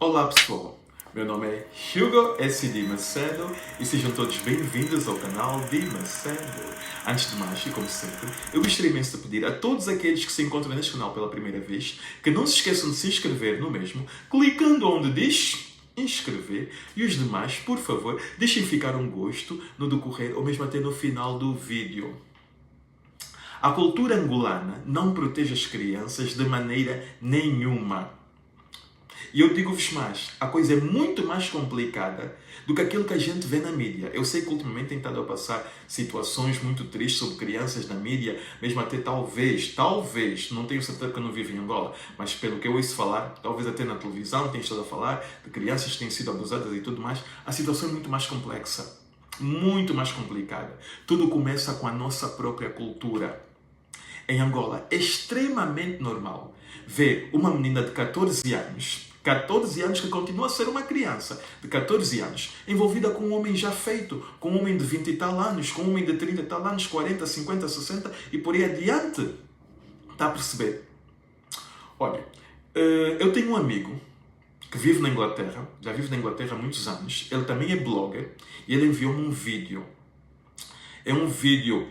Olá pessoal, meu nome é Hugo S.D. Macedo e sejam todos bem-vindos ao canal de Macedo. Antes de mais, e como sempre, eu gostaria imenso de pedir a todos aqueles que se encontram neste canal pela primeira vez que não se esqueçam de se inscrever no mesmo, clicando onde diz inscrever, e os demais, por favor, deixem ficar um gosto no decorrer ou mesmo até no final do vídeo. A cultura angolana não protege as crianças de maneira nenhuma. E eu digo-vos mais, a coisa é muito mais complicada do que aquilo que a gente vê na mídia. Eu sei que ultimamente tem estado a passar situações muito tristes sobre crianças na mídia, mesmo até talvez, não tenho certeza que eu não vivo em Angola, mas pelo que eu ouço falar, talvez até na televisão tem estado a falar de crianças que têm sido abusadas e tudo mais, a situação é muito mais complexa, muito mais complicada. Tudo começa com a nossa própria cultura. Em Angola é extremamente normal ver uma menina de 14 anos que continua a ser uma criança de 14 anos, envolvida com um homem já feito, com um homem de 20 e tal anos, com um homem de 30 e tal anos, 40, 50, 60 e por aí adiante. Está a perceber? Olha, eu tenho um amigo que vive na Inglaterra, já vive na Inglaterra há muitos anos, ele também é blogger e ele enviou-me um vídeo. É um vídeo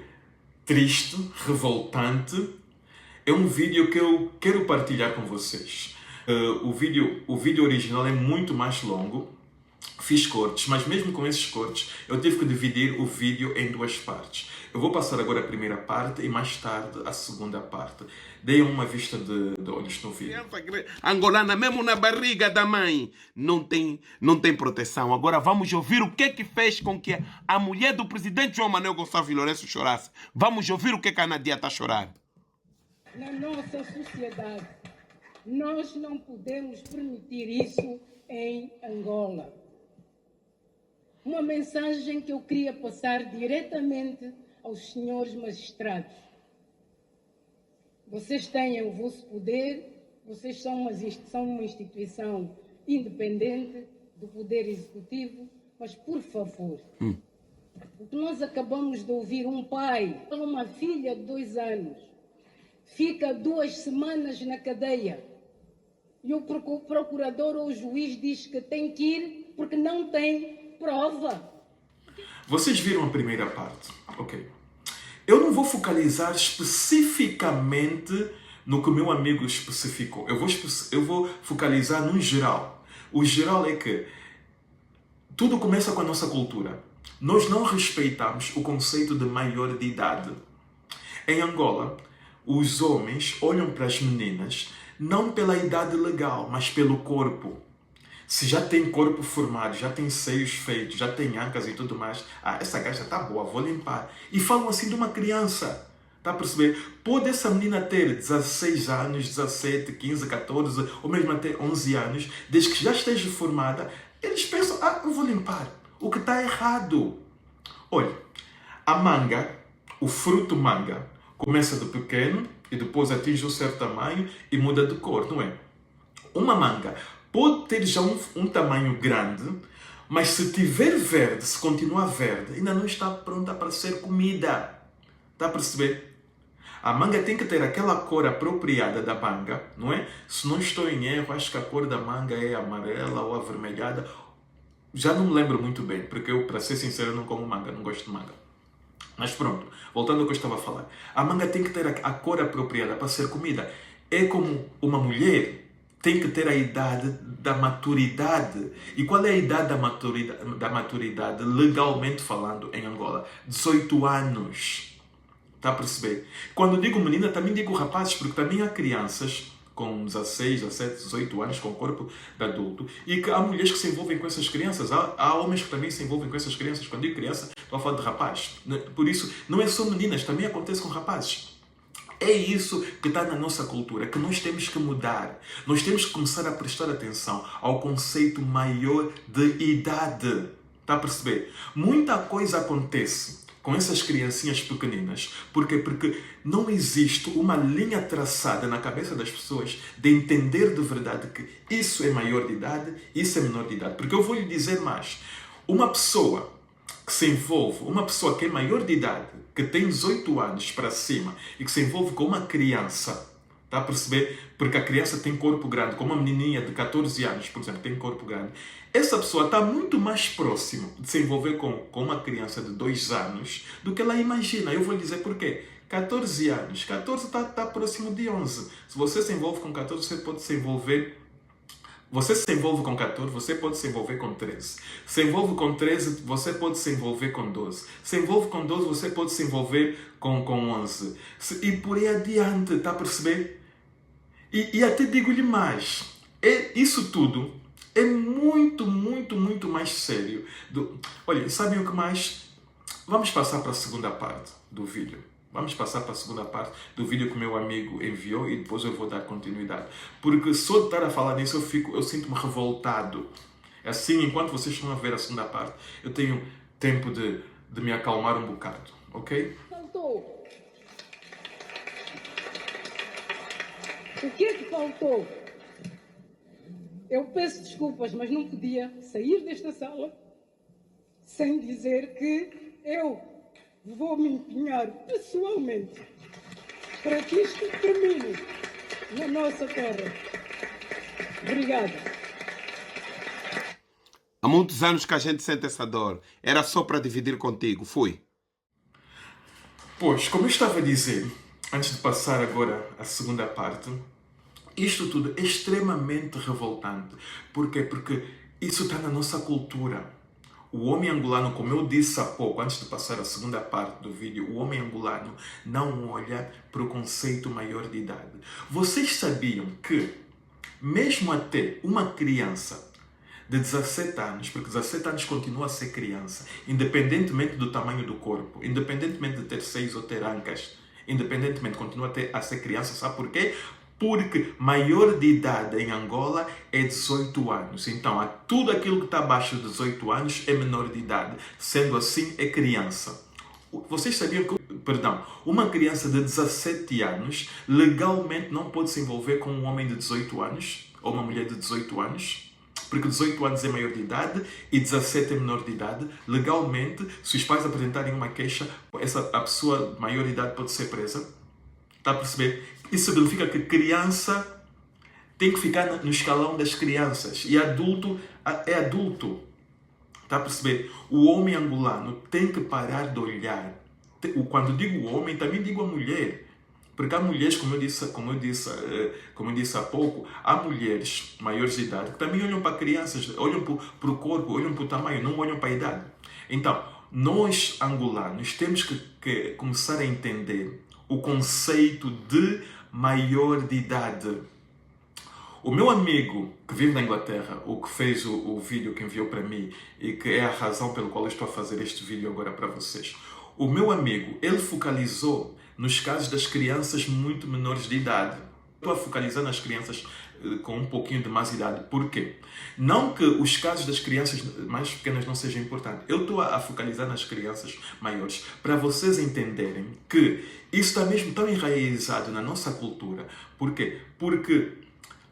triste, revoltante, é um vídeo que eu quero partilhar com vocês. O vídeo original é muito mais longo, fiz cortes, mas mesmo com esses cortes eu tive que dividir o vídeo em duas partes. Eu vou passar agora a primeira parte e mais tarde a segunda parte. Deem uma vista de olhos no vídeo. Angolana, mesmo na barriga da mãe, não tem proteção. Agora vamos ouvir o que fez com que a mulher do presidente João Manuel Gonçalves Lourenço chorasse. Vamos ouvir o que a Nadia está chorando. Na nossa sociedade, nós não podemos permitir isso em Angola. Uma mensagem que eu queria passar diretamente aos senhores magistrados. Vocês têm o vosso poder, vocês são uma instituição independente do poder executivo, mas por favor, o que nós acabamos de ouvir, um pai, uma filha de 2 anos, fica 2 semanas na cadeia e o procurador ou o juiz diz que tem que ir porque não tem prova. Vocês viram a primeira parte, ok? Eu não vou focalizar especificamente no que o meu amigo especificou. Eu vou focalizar no geral. O geral é que tudo começa com a nossa cultura. Nós não respeitamos o conceito de maior de idade. Em Angola, os homens olham para as meninas não pela idade legal, mas pelo corpo. Se já tem corpo formado, já tem seios feitos, já tem ancas e tudo mais, essa gaja está boa, vou limpar. E falam assim de uma criança. Está a perceber? Pode essa menina ter 16 anos, 17, 15, 14, ou mesmo até 11 anos, desde que já esteja formada, eles pensam, eu vou limpar. O que está errado. Olha, a manga, o fruto manga, começa de pequeno e depois atinge um certo tamanho e muda de cor, não é? Uma manga pode ter já um tamanho grande, mas se tiver verde, se continuar verde, ainda não está pronta para ser comida. Está a perceber? A manga tem que ter aquela cor apropriada da manga, não é? Se não estou em erro, acho que a cor da manga é amarela ou avermelhada. Já não me lembro muito bem, porque eu, para ser sincero, não como manga, não gosto de manga. Mas pronto, voltando ao que eu estava a falar. A manga tem que ter a cor apropriada para ser comida. É como uma mulher tem que ter a idade da maturidade. E qual é a idade da maturidade legalmente falando em Angola? 18 anos. Está a perceber? Quando digo menina, também digo rapazes, porque também há crianças com 16, 17, 18 anos, com corpo de adulto, e que há mulheres que se envolvem com essas crianças, há homens que também se envolvem com essas crianças. Quando digo criança, estou a falar de rapaz. Por isso, não é só meninas, também acontece com rapazes. É isso que está na nossa cultura, que nós temos que mudar. Nós temos que começar a prestar atenção ao conceito maior de idade. Está a perceber? Muita coisa acontece com essas criancinhas pequeninas. Por quê? Porque não existe uma linha traçada na cabeça das pessoas de entender de verdade que isso é maior de idade, isso é menor de idade. Porque eu vou lhe dizer mais. Uma pessoa que se envolve, uma pessoa que é maior de idade, que tem 18 anos para cima e que se envolve com uma criança, Está a perceber? Porque a criança tem corpo grande, como uma menininha de 14 anos, por exemplo, tem corpo grande. Essa pessoa está muito mais próximo de se envolver com uma criança de 2 anos do que ela imagina. Eu vou lhe dizer porquê. 14 anos. 14 está próximo de 11. Se você se envolve com 14, você pode se envolver... Você se envolve com 14, você pode se envolver com 13. Se envolve com 13, você pode se envolver com 12. Se envolve com 12, você pode se envolver com 11. E por aí adiante, está a perceber? E até digo-lhe mais, isso tudo é muito, muito, muito mais sério. Olha, sabem o que mais? Vamos passar para a segunda parte do vídeo. Vamos passar para a segunda parte do vídeo que o meu amigo enviou e depois eu vou dar continuidade. Porque só de estar a falar nisso eu sinto-me revoltado. Assim, enquanto vocês estão a ver a segunda parte, eu tenho tempo de me acalmar um bocado, ok? Faltou. O que é que faltou? Eu peço desculpas, mas não podia sair desta sala sem dizer que eu vou me empenhar pessoalmente para que isto termine na nossa terra. Obrigada. Há muitos anos que a gente sente essa dor. Era só para dividir contigo. Fui. Pois, como eu estava a dizer, antes de passar agora à segunda parte, isto tudo é extremamente revoltante. Porquê? Porque isso está na nossa cultura. O homem angolano, como eu disse há pouco, antes de passar à segunda parte do vídeo, o homem angolano não olha para o conceito maior de idade. Vocês sabiam que, mesmo até uma criança de 17 anos, porque 17 anos continua a ser criança, independentemente do tamanho do corpo, independentemente de ter seios ou ter ancas, independentemente, continua a ser criança, sabe por quê? Porque maior de idade em Angola é 18 anos. Então, tudo aquilo que está abaixo de 18 anos é menor de idade. Sendo assim, é criança. Vocês sabiam que, uma criança de 17 anos legalmente não pode se envolver com um homem de 18 anos ou uma mulher de 18 anos? Porque 18 anos é maior de idade e 17 é menor de idade. Legalmente, se os pais apresentarem uma queixa, a pessoa de maior idade pode ser presa. Está a perceber? Isso significa que criança tem que ficar no escalão das crianças. E adulto é adulto. Está a perceber? O homem angolano tem que parar de olhar. Quando digo o homem, também digo a mulher. Porque há mulheres, como eu disse há pouco, há mulheres maiores de idade que também olham para crianças, olham para o corpo, olham para o tamanho, não olham para a idade. Então, nós angolanos temos que começar a entender o conceito de maior de idade. O meu amigo que vive na Inglaterra, o que fez o vídeo que enviou para mim e que é a razão pela qual eu estou a fazer este vídeo agora para vocês. O meu amigo, ele focalizou nos casos das crianças muito menores de idade. Estou a focalizar nas crianças com um pouquinho de mais idade. Por quê? Não que os casos das crianças mais pequenas não sejam importantes. Eu estou a focalizar nas crianças maiores para vocês entenderem que isso está mesmo tão enraizado na nossa cultura. Por quê? Porque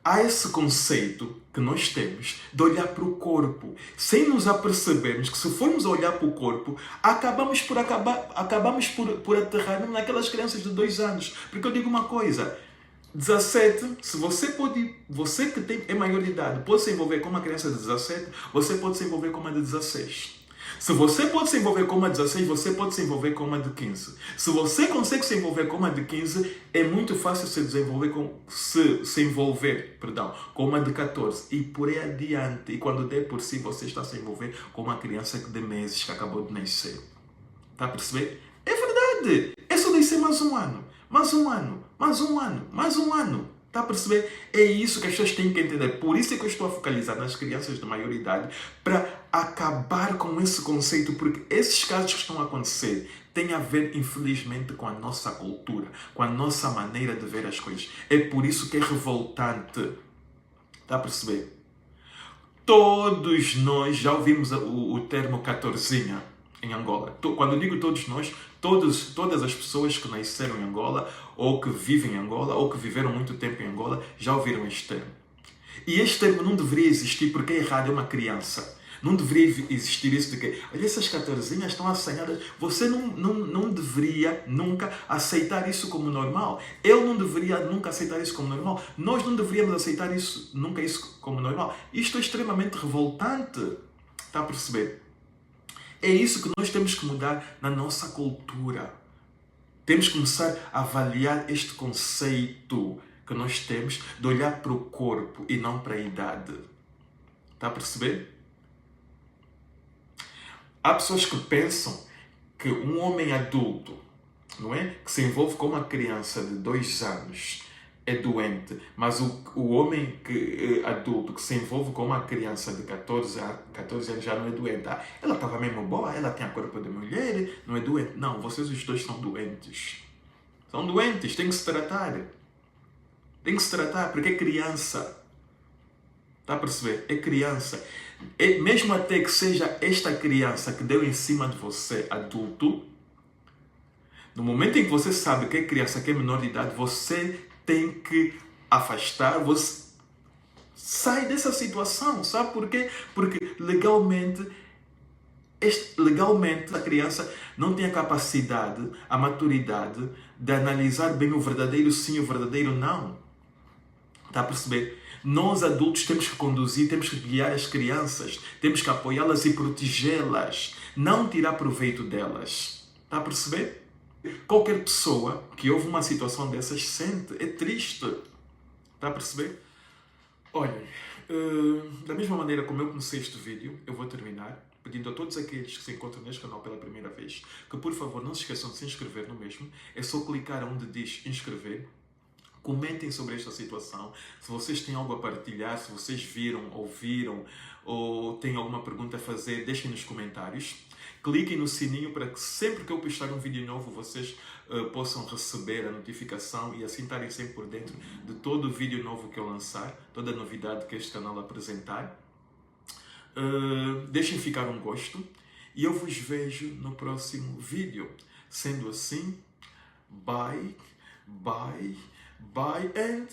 há esse conceito que nós temos de olhar para o corpo, sem nos apercebermos que se formos olhar para o corpo, acabamos por aterrar naquelas crianças de 2 anos. Porque eu digo uma coisa, 17, se você que é maior de idade, pode se envolver com uma criança de 17, você pode se envolver com uma de 16. Se você pode se envolver com uma de 16, você pode se envolver com uma de 15. Se você consegue se envolver com uma de 15, é muito fácil se envolver com uma de 14. E por aí adiante. E quando der por si, você está a se envolver com uma criança de meses que acabou de nascer. Está a perceber? É verdade. É só descer mais um ano. Mais um ano. Mais um ano. Mais um ano. Está a perceber? É isso que as pessoas têm que entender. Por isso é que eu estou a focalizar nas crianças de maior idade, para acabar com esse conceito, porque esses casos que estão a acontecer têm a ver, infelizmente, com a nossa cultura, com a nossa maneira de ver as coisas. É por isso que é revoltante. Está a perceber? Todos nós já ouvimos o termo 14zinha em Angola. Quando eu digo todos nós, todas as pessoas que nasceram em Angola, ou que vivem em Angola, ou que viveram muito tempo em Angola, já ouviram este termo. E este termo não deveria existir porque é errado, é uma criança. Não deveria existir isso de que, olha, essas 14 estão assanhadas. Você não deveria nunca aceitar isso como normal. Eu não deveria nunca aceitar isso como normal. Nós não deveríamos aceitar nunca isso como normal. Isto é extremamente revoltante. Está a perceber? É isso que nós temos que mudar na nossa cultura. Temos que começar a avaliar este conceito que nós temos de olhar para o corpo e não para a idade. Está a perceber? Há pessoas que pensam que um homem adulto, não é? Que se envolve com uma criança de 2 anos é doente, mas o homem adulto que se envolve com uma criança de 14 anos já não é doente. Ah, ela estava mesmo boa, ela tem a corpo de mulher, não é doente. Não, vocês os dois são doentes. São doentes, tem que se tratar. Tem que se tratar, porque é criança. Está a perceber? É criança. Mesmo até que seja esta criança que deu em cima de você, adulto, no momento em que você sabe que é criança, que é menor de idade, você tem que afastar, você sai dessa situação, sabe por quê? Porque legalmente a criança não tem a capacidade, a maturidade de analisar bem o verdadeiro sim e o verdadeiro não. Está a perceber? Nós adultos temos que conduzir, temos que guiar as crianças, temos que apoiá-las e protegê-las, não tirar proveito delas. Está a perceber? Qualquer pessoa que ouve uma situação dessas sente, é triste. Está a perceber? Olhem, da mesma maneira como eu comecei este vídeo, eu vou terminar pedindo a todos aqueles que se encontram neste canal pela primeira vez que, por favor, não se esqueçam de se inscrever no mesmo. É só clicar onde diz inscrever. Comentem sobre esta situação. Se vocês têm algo a partilhar, se vocês viram, ouviram ou têm alguma pergunta a fazer, deixem nos comentários. Cliquem no sininho para que sempre que eu postar um vídeo novo vocês possam receber a notificação e assim estarem sempre por dentro de todo o vídeo novo que eu lançar, toda a novidade que este canal apresentar. Deixem ficar um gosto e eu vos vejo no próximo vídeo. Sendo assim, bye, bye, bye and